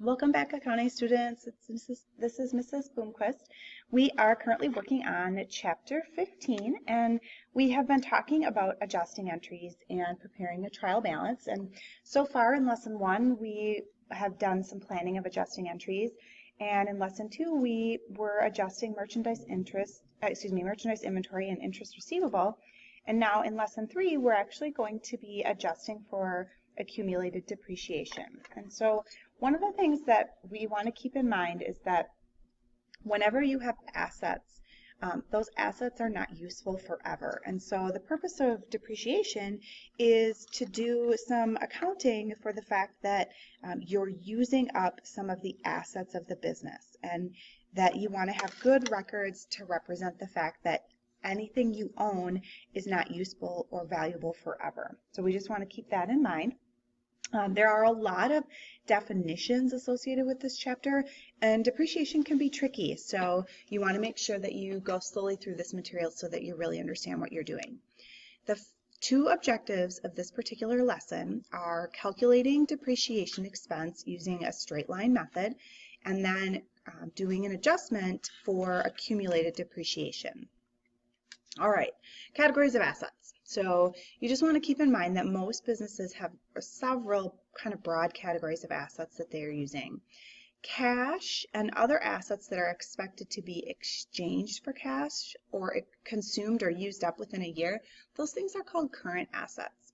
Welcome back, accounting students. This is Mrs. Bloomquist. We are currently working on Chapter 15, and we have been talking about adjusting entries and preparing a trial balance. And so far in Lesson 1, we have done some planning of adjusting entries. And in Lesson 2, we were adjusting merchandise inventory and interest receivable. And now in Lesson 3, we're actually going to be adjusting for accumulated depreciation. And so one of the things that we want to keep in mind is that whenever you have assets, those assets are not useful forever. And so the purpose of depreciation is to do some accounting for the fact that you're using up some of the assets of the business, and that you want to have good records to represent the fact that anything you own is not useful or valuable forever. So we just want to keep that in mind. There are a lot of definitions associated with this chapter, and depreciation can be tricky, so you want to make sure that you go slowly through this material so that you really understand what you're doing. The two objectives of this particular lesson are calculating depreciation expense using a straight line method, and then doing an adjustment for accumulated depreciation. All right, categories of assets. So you just want to keep in mind that most businesses have several kind of broad categories of assets that they are using. Cash and other assets that are expected to be exchanged for cash or consumed or used up within a year, those things are called current assets.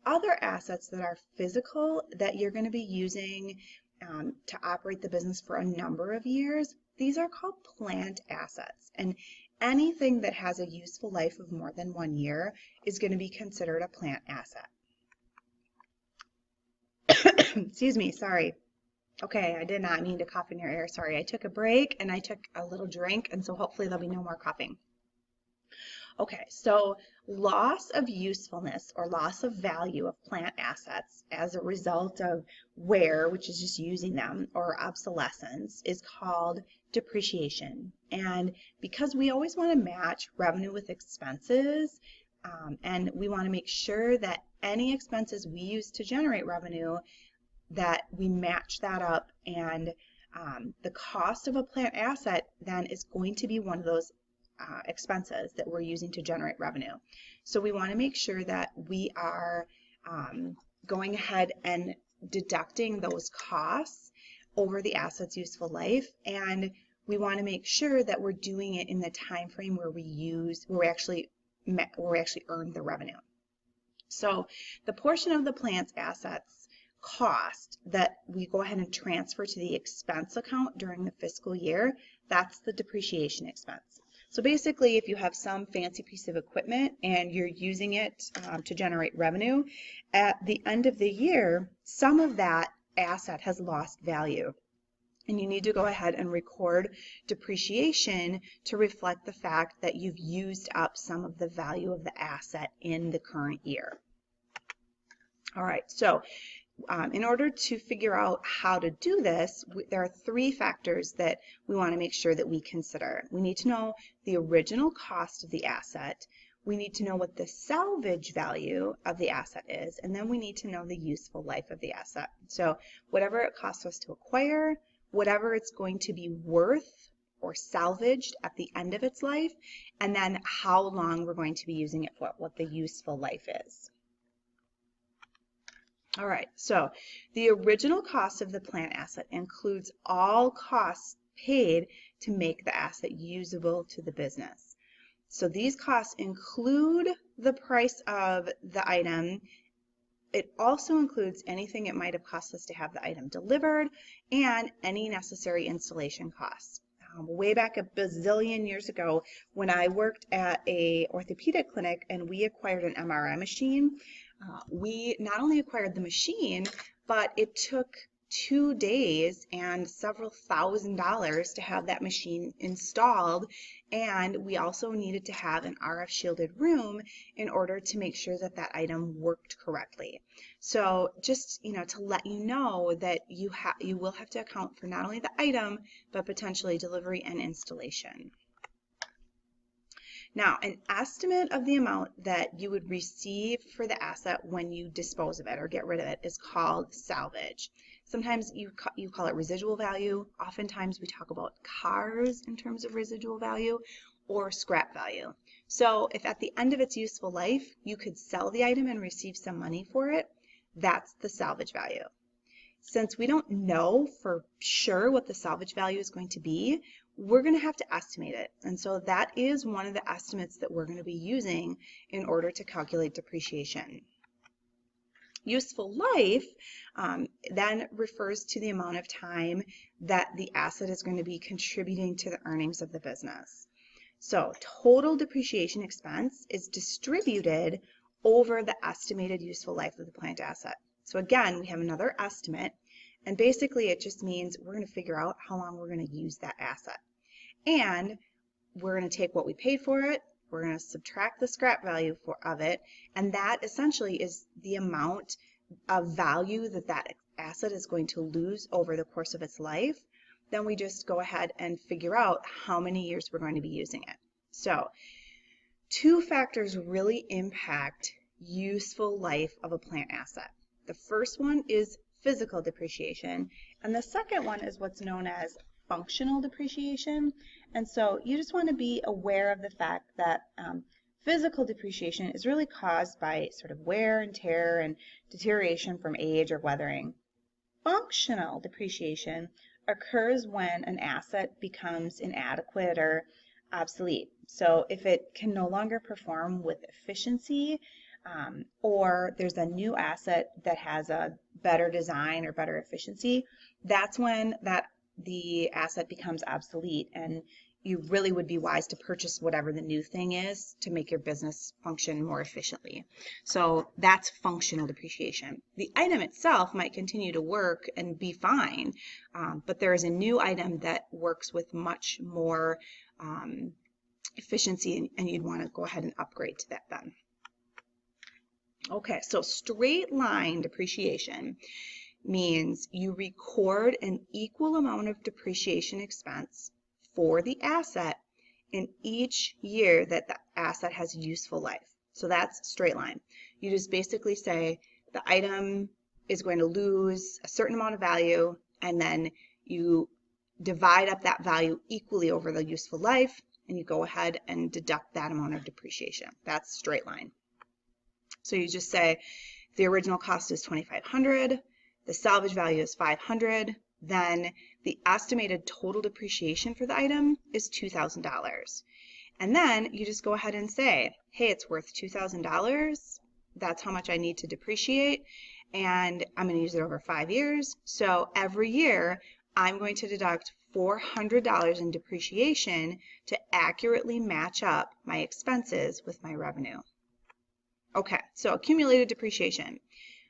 Other assets that are physical that you're going to be using to operate the business for a number of years, these are called plant assets. And anything that has a useful life of more than 1 year is going to be considered a plant asset. Excuse me, sorry. Okay, I did not mean to cough in your ear. Sorry, I took a break and I took a little drink, and so hopefully there'll be no more coughing. Okay, so loss of usefulness or loss of value of plant assets as a result of wear, which is just using them, or obsolescence, is called depreciation. And because we always want to match revenue with expenses, and we want to make sure that any expenses we use to generate revenue, that we match that up, and the cost of a plant asset then is going to be one of those expenses that we're using to generate revenue. So we want to make sure that we are going ahead and deducting those costs over the asset's useful life, and we want to make sure that we're doing it in the time frame where we actually earn the revenue. So the portion of the plant's assets cost that we go ahead and transfer to the expense account during the fiscal year, that's the depreciation expense. So basically, if you have some fancy piece of equipment and you're using it to generate revenue, at the end of the year, some of that asset has lost value. And you need to go ahead and record depreciation to reflect the fact that you've used up some of the value of the asset in the current year. All right, so in order to figure out how to do this, there are three factors that we want to make sure that we consider. We need to know the original cost of the asset, we need to know what the salvage value of the asset is, and then we need to know the useful life of the asset. So whatever it costs us to acquire, whatever it's going to be worth or salvaged at the end of its life, and then how long we're going to be using it for, what the useful life is. All right, so the original cost of the plant asset includes all costs paid to make the asset usable to the business. So these costs include the price of the item. It also includes anything it might have cost us to have the item delivered and any necessary installation costs. Way back a bazillion years ago, when I worked at a orthopedic clinic and we acquired an MRI machine, we not only acquired the machine, but it took 2 days and several $1,000s to have that machine installed, and we also needed to have an RF shielded room in order to make sure that that item worked correctly. So just to let you know that you will have to account for not only the item but potentially delivery and installation. Now, an estimate of the amount that you would receive for the asset when you dispose of it or get rid of it is called salvage. Sometimes you call it residual value. Oftentimes we talk about cars in terms of residual value or scrap value. So if at the end of its useful life you could sell the item and receive some money for it, that's the salvage value. Since we don't know for sure what the salvage value is going to be, we're going to have to estimate it. And so that is one of the estimates that we're going to be using in order to calculate depreciation. Useful life then refers to the amount of time that the asset is going to be contributing to the earnings of the business. So total depreciation expense is distributed over the estimated useful life of the plant asset. So again, we have another estimate, and basically it just means we're going to figure out how long we're going to use that asset. And we're going to take what we paid for it, we're going to subtract the scrap value of it, and that essentially is the amount of value that that asset is going to lose over the course of its life. Then we just go ahead and figure out how many years we're going to be using it. So two factors really impact useful life of a plant asset. The first one is physical depreciation, and the second one is what's known as functional depreciation. And so you just want to be aware of the fact that physical depreciation is really caused by sort of wear and tear and deterioration from age or weathering. Functional depreciation occurs when an asset becomes inadequate or obsolete. So if it can no longer perform with efficiency, or there's a new asset that has a better design or better efficiency, that's when the asset becomes obsolete, and you really would be wise to purchase whatever the new thing is to make your business function more efficiently. So that's functional depreciation. The item itself might continue to work and be fine, but there is a new item that works with much more efficiency, and you'd want to go ahead and upgrade to that then. Okay, so straight line depreciation means you record an equal amount of depreciation expense for the asset in each year that the asset has useful life. So that's straight line. You just basically say the item is going to lose a certain amount of value, and then you divide up that value equally over the useful life, and you go ahead and deduct that amount of depreciation. That's straight line. So you just say the original cost is $2,500, the salvage value is $500, then the estimated total depreciation for the item is $2,000. And then you just go ahead and say, hey, it's worth $2,000. That's how much I need to depreciate, and I'm going to use it over 5 years. So every year I'm going to deduct $400 in depreciation to accurately match up my expenses with my revenue. Okay, so accumulated depreciation.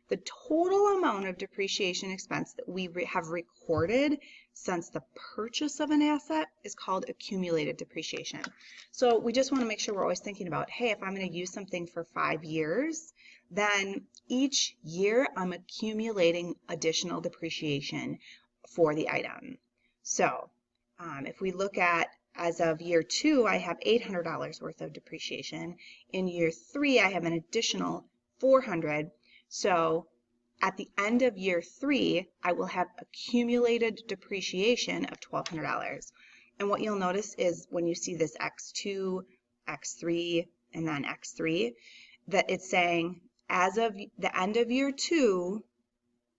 The total amount of depreciation expense that we have recorded since the purchase of an asset is called accumulated depreciation. So we just want to make sure we're always thinking about, hey, if I'm going to use something for 5 years, then each year I'm accumulating additional depreciation for the item. So if we look at, as of year 2, I have $800 worth of depreciation. In year 3, I have an additional $400. So at the end of year 3, I will have accumulated depreciation of $1,200. And what you'll notice is when you see this X2, X3, and then X3, that it's saying as of the end of year 2,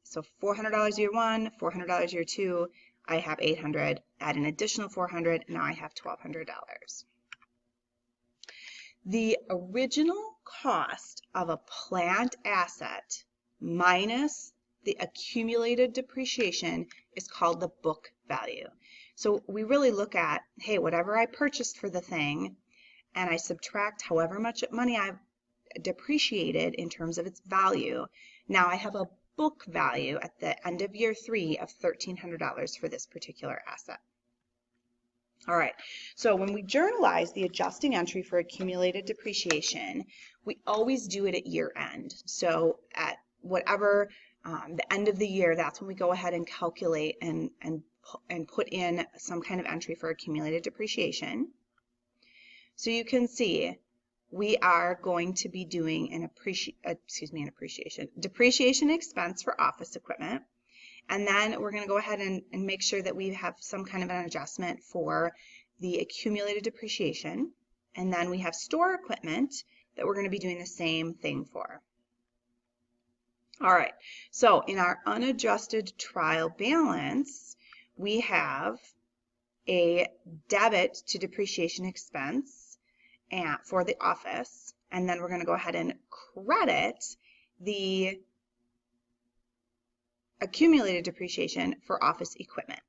so $400 year 1, $400 year 2, I have $800, add an additional $400, now I have $1,200. The original cost of a plant asset minus the accumulated depreciation is called the book value. So we really look at, hey, whatever I purchased for the thing, and I subtract however much money I've depreciated in terms of its value. Now I have a book value at the end of year 3 of $1,300 for this particular asset. All right, so when we journalize the adjusting entry for accumulated depreciation, we always do it at year end. So at whatever the end of the year, that's when we go ahead and calculate and put in some kind of entry for accumulated depreciation. So you can see we are going to be doing an depreciation expense for office equipment, And then we're going to go ahead and make sure that we have some kind of an adjustment for the accumulated depreciation. And then we have store equipment that we're going to be doing the same thing for. All right, so in our unadjusted trial balance, we have a debit to depreciation expense for the office, and then we're going to go ahead and credit the accumulated depreciation for office equipment.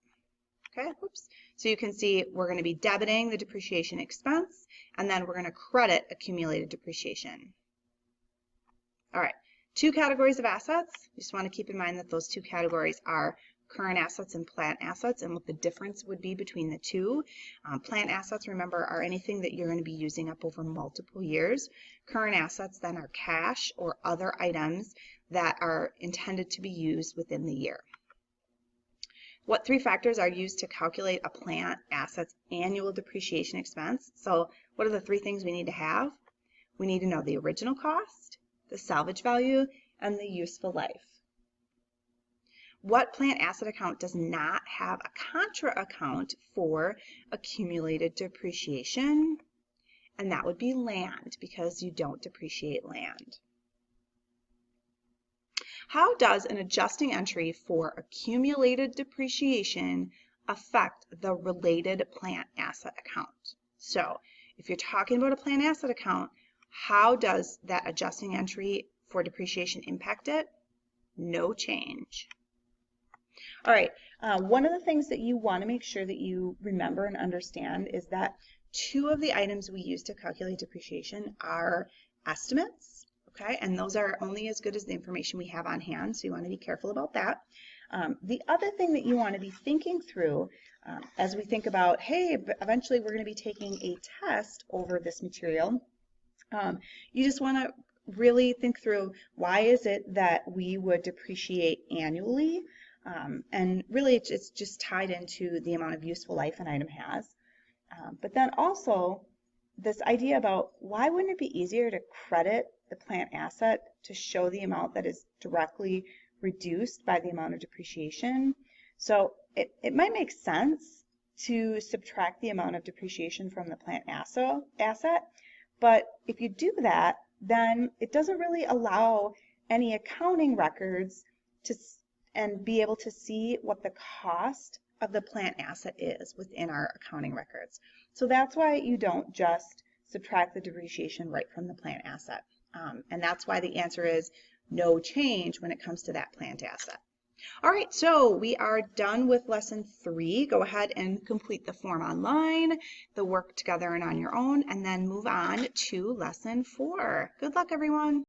Okay, whoops. So you can see we're going to be debiting the depreciation expense, and then we're going to credit accumulated depreciation. All right, two categories of assets. You just want to keep in mind that those two categories are current assets and plant assets, and what the difference would be between the two. Plant assets, remember, are anything that you're going to be using up over multiple years. Current assets then are cash or other items that are intended to be used within the year. What three factors are used to calculate a plant asset's annual depreciation expense? So what are the three things we need to have? We need to know the original cost, the salvage value, and the useful life. What plant asset account does not have a contra account for accumulated depreciation? And that would be land, because you don't depreciate land. How does an adjusting entry for accumulated depreciation affect the related plant asset account? So if you're talking about a plant asset account, how does that adjusting entry for depreciation impact it? No change. All right, one of the things that you want to make sure that you remember and understand is that two of the items we use to calculate depreciation are estimates. Okay, and those are only as good as the information we have on hand, so you want to be careful about that. The other thing that you want to be thinking through as we think about, hey, eventually we're going to be taking a test over this material, you just want to really think through, why is it that we would depreciate annually? And really it's just tied into the amount of useful life an item has. But then also this idea about, why wouldn't it be easier to credit the plant asset to show the amount that is directly reduced by the amount of depreciation? So it might make sense to subtract the amount of depreciation from the plant asset, but if you do that, then it doesn't really allow any accounting records and be able to see what the cost of the plant asset is within our accounting records. So that's why you don't just subtract the depreciation right from the plant asset. And that's why the answer is no change when it comes to that plant asset. All right, so we are done with lesson 3. Go ahead and complete the form online, the work together and on your own, and then move on to lesson 4. Good luck, everyone.